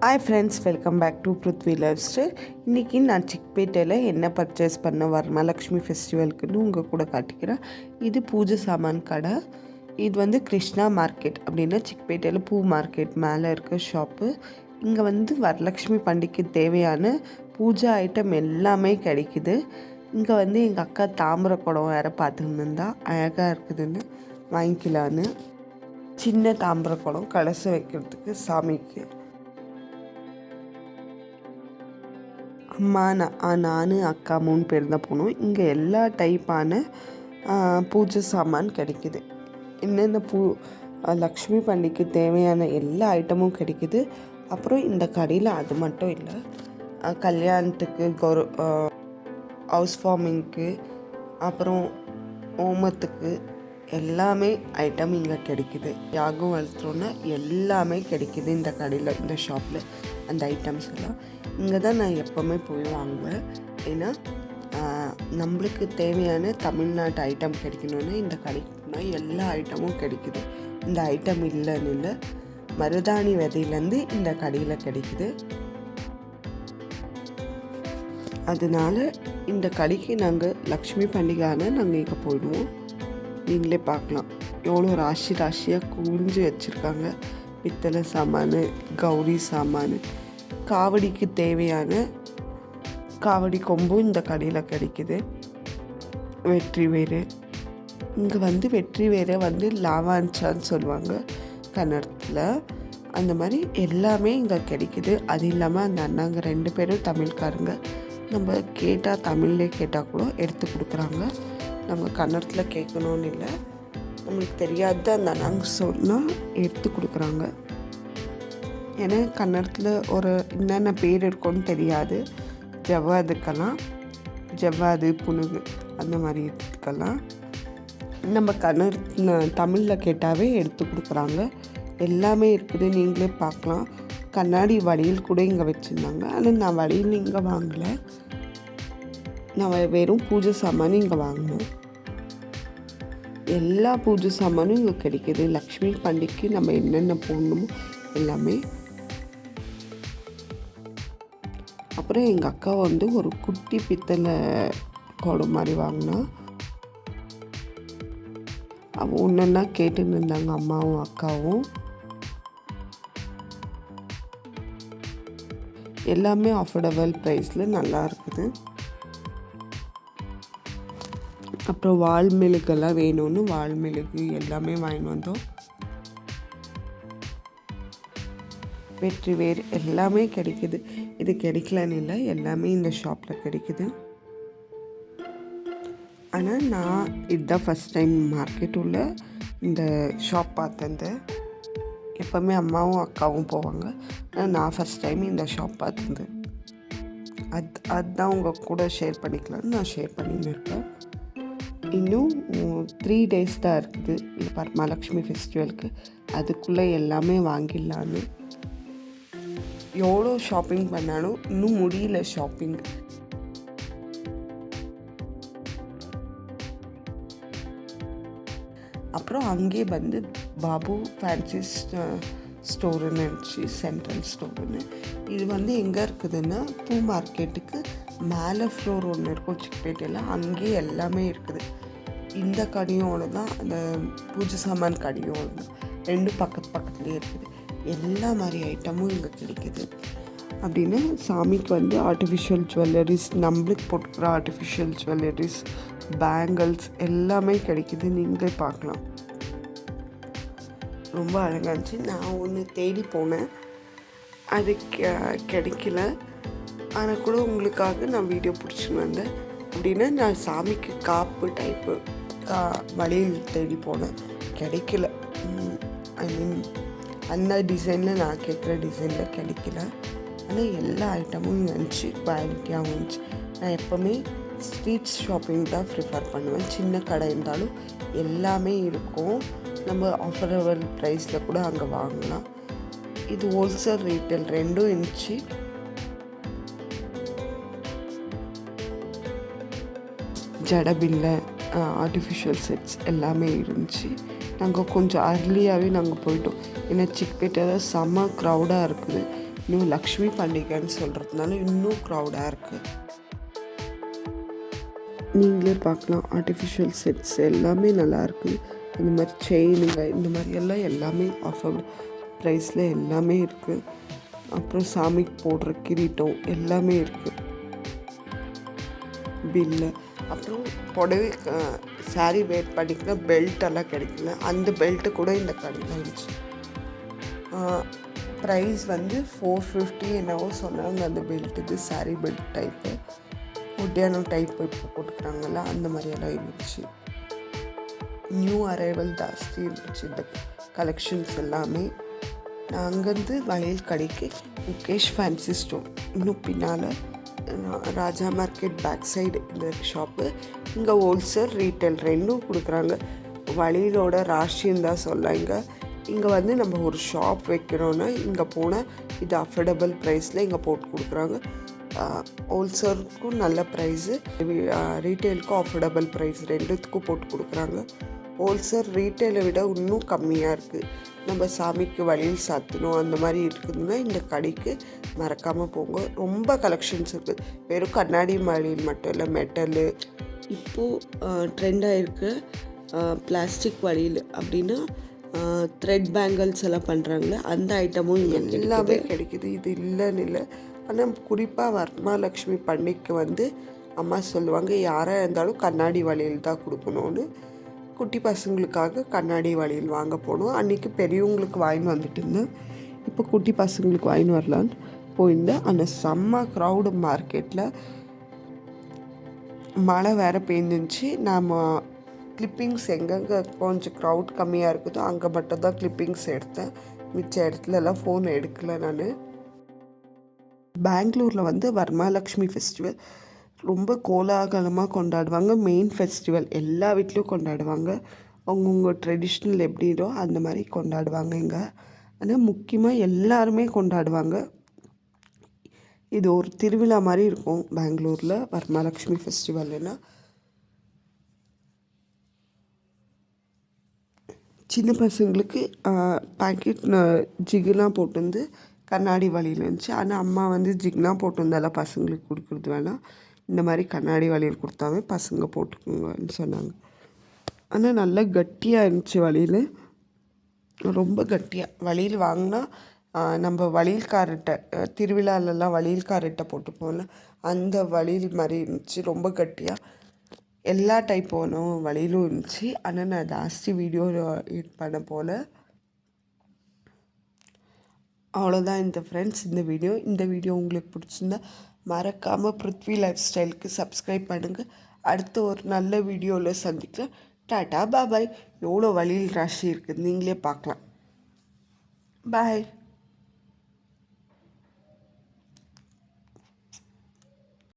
Hi friends, welcome back to Prithvi Life Style. இன்றைக்கி நான் சிக்பேட்டையில் என்ன பர்ச்சேஸ் பண்ண வரமகாலட்சுமி ஃபெஸ்டிவலுக்குன்னு உங்கள் கூட காட்டிக்கிறேன். இது பூஜை சாமான் கடை. இது வந்து கிருஷ்ணா மார்க்கெட் அப்படின்னா சிக்பேட்டையில் பூ மார்க்கெட் மேலே இருக்க ஷாப்பு. இங்கே வந்து வரலட்சுமி பண்டிகைக்கு தேவையான பூஜை ஐட்டம் எல்லாமே கிடைக்குது. இங்கே வந்து எங்கள் அக்கா தாமிர குடம் வேறு பார்த்துன்னு இருந்தா அழகாக இருக்குதுன்னு வாங்கிக்கலான்னு. சின்ன தாமிர குடம் கலசம் வைக்கிறதுக்கு சாமிக்கு. அம்மா நான் அக்கா 3 பேர் தான் போனோம். இங்கே எல்லா டைப்பான பூஜை சாமான் கிடைக்குது. என்னென்ன லக்ஷ்மி பண்டிகைக்கு தேவையான எல்லா ஐட்டமும் கிடைக்குது. அப்புறம் இந்த கடையில் அது மட்டும் இல்லை, கல்யாணத்துக்கு ஹவுஸ் ஃபார்மிங்க்கு அப்புறம் ஹோமத்துக்கு எல்லாமே ஐட்டம் இங்கே கிடைக்குது. யாகம் வளர்த்துறோன்னா எல்லாமே கிடைக்குது இந்த கடையில், இந்த ஷாப்பில். அந்த ஐட்டம்ஸ் எல்லாம் இங்கே தான் நான் எப்போவுமே போய் வாங்குவேன். ஏன்னா நம்மளுக்கு தேவையான தமிழ்நாட்டு ஐட்டம் கிடைக்கணுன்னா இந்த கடைக்கு போனால் எல்லா ஐட்டமும் கிடைக்குது. இந்த ஐட்டம் இல்லைன்னு இல்லை, மருதாணி விதையிலேருந்து இந்த கடையில் கிடைக்குது. அதனால இந்த கடைக்கு நாங்கள் லக்ஷ்மி பண்டிகைன்னு நாங்கள் இங்கே போயிடுவோம். நீங்களே பார்க்கலாம் எவ்வளோ ராசியாக குவிஞ்சு வச்சுருக்காங்க. பித்தளை சாமான், கௌரி சாமான், காவடிக்கு தேவையான காவடி கொம்பும் இந்த கடையில் கிடைக்குது. வெற்றி வேறு இங்கே வந்து வெற்றி வேரை வந்து லாவான்ச்சான்னு சொல்லுவாங்க கன்னடத்தில். அந்த மாதிரி எல்லாமே இங்கே கிடைக்குது. அது இல்லாமல் அந்த அண்ணாங்க 2 பேரும் தமிழ்காரங்க. நம்ம கேட்டால் தமிழ்லே கேட்டால் கூட எடுத்து கொடுக்குறாங்க. நம்ம கன்னடத்தில் கேட்கணுன்னு இல்லை, நம்மளுக்கு தெரியாத அந்த அண்ணாங்க சொன்னால் எடுத்து கொடுக்குறாங்க. ஏன்னா கன்னடத்தில் ஒரு என்னென்ன பேர் இருக்குன்னு தெரியாது. ஜவ்வாதுக்கெல்லாம் ஜவ்வாது, புனுகு அந்த மாதிரி இதுக்கெல்லாம் நம்ம தமிழில் கேட்டாவே எடுத்து கொடுக்குறாங்க. எல்லாமே இருக்குது, நீங்களே பார்க்கலாம். கண்ணாடி வளையல் கூட இங்கே வச்சுருந்தாங்க. ஆனால் நான் வளையல் இங்கே வாங்கலை, நான் வெறும் பூஜை சாமானும் இங்கே வாங்கினேன். எல்லா பூஜை சாமானும் இங்கே கிடைக்கிது. லக்ஷ்மி பண்டிகைக்கு நம்ம என்னென்ன போடணுமோ எல்லாமே. அப்புறம் எங்கள் அக்கா வந்து ஒரு குட்டி பித்தளை குடம் மாதிரி வாங்கினா. அவள் ஒன்றா கேட்டுன்னு இருந்தாங்க, அம்மாவும் அக்காவும். எல்லாமே அஃபோர்டபுள் ப்ரைஸில் நல்லா இருக்குது. அப்புறம் வால்மெழுகெல்லாம் வேணும்னு வால்மெழுகு எல்லாமே வாங்கிட்டு வந்தோம். வெற்றி வேறு எல்லாமே கிடைக்குது. இது கிடைக்கலன்னு இல்லை, எல்லாமே இந்த ஷாப்பில் கிடைக்குது. ஆனால் நான் இதுதான் ஃபஸ்ட் டைம் மார்க்கெட் உள்ள இந்த ஷாப் பார்த்தேன். எப்போவுமே அம்மாவும் அக்காவும் போவாங்க, ஆனால் நான் ஃபஸ்ட் டைம் இந்த ஷாப் பார்த்தேன். அதுதான் உங்கள் கூட ஷேர் பண்ணிக்கலான்னு நான் ஷேர் பண்ணின்னு இருக்கேன். இன்னும் 3 days தான் இருக்குது இந்த வரமகாலட்சுமி ஃபெஸ்டிவலுக்கு. அதுக்குள்ளே எல்லாமே வாங்கிடலான்னு. எவ்வளோ ஷாப்பிங் பண்ணாலும் இன்னும் முடியல ஷாப்பிங். அப்புறம் அங்கேயே வந்து பாபு ஃபேன்சி ஸ்டோருன்னு இருந்துச்சு, சென்ட்ரல் ஸ்டோருன்னு. இது வந்து எங்கே இருக்குதுன்னா பூ மார்க்கெட்டுக்கு மேலே ஃப்ளோர் ஒன்று இருக்கும் சிக்பேட்டையில். அங்கேயே எல்லாமே இருக்குது. இந்த கடையோடு தான் அந்த பூஜை சாமான் கடையோடு தான், 2 பக்கத்துலேயே இருக்குது. எல்லா மாதிரி ஐட்டமும் இங்கே கிடைக்குது. அப்படின்னு சாமிக்கு வந்து ஆர்டிஃபிஷியல் ஜுவல்லரிஸ், நம்மளுக்கு போட்டுக்கிற ஆர்டிஃபிஷியல் ஜுவல்லரிஸ், பேங்கிள்ஸ் எல்லாமே கிடைக்குது. நீங்களே பார்க்கலாம். ரொம்ப அழகாக இருந்துச்சு. நான் ஒன்று தேடி போனேன், அது கிடைக்கல. ஆனால் கூட உங்களுக்காக நான் வீடியோ பிடிச்சின்னு வந்தேன். அப்படின்னா நான் சாமிக்கு காப்பு டைப்பு வளையல் தேடி போனேன், கிடைக்கல. ஐ மீன் அந்த டிசைனில் நான் கேட்குற டிசைனில் கிடைக்கல. ஆனால் எல்லா ஐட்டமும் இருந்துச்சு, குவாலிட்டியாகவும் இருந்துச்சு. நான் எப்போவுமே ஸ்ட்ரீட் ஷாப்பிங் தான் ப்ரிஃபர் பண்ணுவேன். சின்ன கடை இருந்தாலும் எல்லாமே இருக்கும். நம்ம ஆஃபரபிள் ப்ரைஸில் கூட அங்கே வாங்கலாம். இது ஹோல்சேல் ரீட்டைல் 2 இருந்துச்சு. ஜடபில்லை, ஆர்டிஃபிஷியல் செட்ஸ் எல்லாமே இருந்துச்சு. நாங்கள் கொஞ்சம் அர்லியாகவே நாங்கள் போயிட்டோம். ஏன்னா சிக்பேட்டையில் செம்ம க்ரௌடாக இருக்குது. இன்னும் லக்ஷ்மி பண்டிகைன்னு சொல்கிறதுனால இன்னும் க்ரௌடாக இருக்குது. நீங்களே பார்க்கலாம், ஆர்டிஃபிஷியல் செட்ஸ் எல்லாமே நல்லாயிருக்கு. இந்த மாதிரி செயினுங்க இந்த மாதிரி எல்லாம் எல்லாமே ஆஃபர் ப்ரைஸில் எல்லாமே இருக்குது. அப்புறம் சாமிக்கு போடுற கிரீட்டம் எல்லாமே இருக்குது. பில்லு, அப்புறம் புடவை சாரீ வேர் பண்ணிக்கிற பெல்ட்டெல்லாம் கிடைக்கல. அந்த பெல்ட்டு கூட இந்த கடையில் இருந்துச்சு. ப்ரைஸ் வந்து 450 என்னவோ சொன்னாங்க. அந்த பெல்ட் இது சாரீ பெல்ட் டைப்பு, ஒட்டியானம் டைப்பு இப்போ போட்டுக்கிறாங்கல்ல அந்த மாதிரியெல்லாம் இருந்துச்சு. நியூ அரைவல் ஜாஸ்தி இருந்துச்சு இந்த கலெக்ஷன்ஸ் எல்லாமே. நான் அங்கேருந்து வளையல் கடைக்கு முகேஷ் ஃபேன்சி ஸ்டோர், இன்னும் பின்னால் ராஜா மார்க்கெட் பேக் சைடு இந்த ஷாப்பு. இங்கே ஹோல்சேல் ரீட்டைல் ரெண்டும் கொடுக்குறாங்க. வளையலோட ராசின்னு தான் சொல்ல. இங்கே வந்து நம்ம ஒரு ஷாப் வைக்கிறோன்னா இங்கே போனால் இது அஃபோர்டபுள் ப்ரைஸில் இங்கே போட்டு கொடுக்குறாங்க. ஹோல்சேலுக்கும் நல்ல ப்ரைஸு, ரீட்டைலுக்கும் அஃபோர்டபுள் ப்ரைஸ் ரெண்டுத்துக்கும் போட்டு கொடுக்குறாங்க. ஹோல்சேல் ரீட்டைலை விட இன்னும் கம்மியாக இருக்குது. நம்ம சாமிக்கு வளையல் சாத்தணும் அந்த மாதிரி இருக்குதுன்னா இந்த கடைக்கு மறக்காமல் போங்க. ரொம்ப கலெக்ஷன்ஸ் இருக்குது. வெறும் கண்ணாடி வளையல் மட்டும் இல்லை, மெட்டலு, இப்போது ட்ரெண்டாக இருக்குது பிளாஸ்டிக் வளையல் அப்படின்னா த்ரெட் பேங்கிள்ஸ் எல்லாம் பண்ணுறாங்களே அந்த ஐட்டமும் எல்லாமே கிடைக்குது. இது இல்லைன்னு இல்லை. ஆனால் குறிப்பாக வரமகாலட்சுமி பண்டிகைக்கு வந்து அம்மா சொல்லுவாங்க, யாராக இருந்தாலும் கண்ணாடி வளையல் தான் கொடுக்கணும்னு. குட்டி பசங்களுக்காக கண்ணாடி வளையல் வாங்க போனோம். அன்றைக்கி பெரியவங்களுக்கு வாங்கின்னு வந்துட்டு இருந்தேன். இப்போ குட்டி பசங்களுக்கு வாங்கின்னு வரலான்னு போயிருந்தேன். அந்த செம்ம க்ரௌடு மார்க்கெட்டில். மழை வேறு பெய்ஞ்சிருந்துச்சு. நாம் கிளிப்பிங்ஸ் எங்கெங்கே கொஞ்சம் க்ரௌட் கம்மியாக இருக்குதோ அங்கே மட்டும் தான் கிளிப்பிங்ஸ் எடுத்தேன். மிச்ச இடத்துலலாம் ஃபோன் எடுக்கலை நான். பெங்களூரில் வந்து வரமகாலட்சுமி ஃபெஸ்டிவல் ரொம்ப கோலாகலமாக கொண்டாடுவாங்க. மெயின் ஃபெஸ்டிவல் எல்லா வீட்லேயும் கொண்டாடுவாங்க. அவங்கவுங்க ட்ரெடிஷ்னல் எப்படினோ அந்த மாதிரி கொண்டாடுவாங்க இங்கே. ஆனால் முக்கியமாக எல்லாருமே கொண்டாடுவாங்க. இது ஒரு திருவிழா மாதிரி இருக்கும் பெங்களூரில் வரமகாலட்சுமி ஃபெஸ்டிவல்னா. சின்ன பசங்களுக்கு பாக்கெட் ஜிகுனா போட்டு வந்து கண்ணாடி வளையல் இருந்துச்சு. ஆனால் அம்மா வந்து ஜிக்னா போட்டு வந்தாலும் பசங்களுக்கு கொடுக்குறது வேணாம், இந்த மாதிரி கண்ணாடி வளையல் கொடுத்தாவே பசங்க போட்டுக்குங்கன்னு சொன்னாங்க. ஆனால் நல்லா கட்டியாக இருந்துச்சு வளையல், ரொம்ப கட்டியாக. வளையல் வாங்கினா நம்ம வளையல்காரர்கிட்ட திருவிழாலெல்லாம் வளையல்காரர்கிட்ட போட்டு போகல அந்த வளையல் மாதிரி இருந்துச்சு. ரொம்ப கட்டியாக எல்லா டைப் வளையலும் இருந்துச்சு. ஆனால் நான் ஜாஸ்தி வீடியோ எடிட் பண்ண போல. அவ்வளோதான் இந்த ஃப்ரெண்ட்ஸ் இந்த வீடியோ உங்களுக்கு பிடிச்சிருந்தா மறக்காமல் பிருத்வி லைஃப் ஸ்டைலுக்கு சப்ஸ்கிரைப் பண்ணுங்கள். அடுத்த ஒரு நல்ல வீடியோவில் சந்திக்கலாம். டாட்டா பாய். எவ்வளோ வளையல் ராசி இருக்குது நீங்களே பார்க்கலாம். பாய்.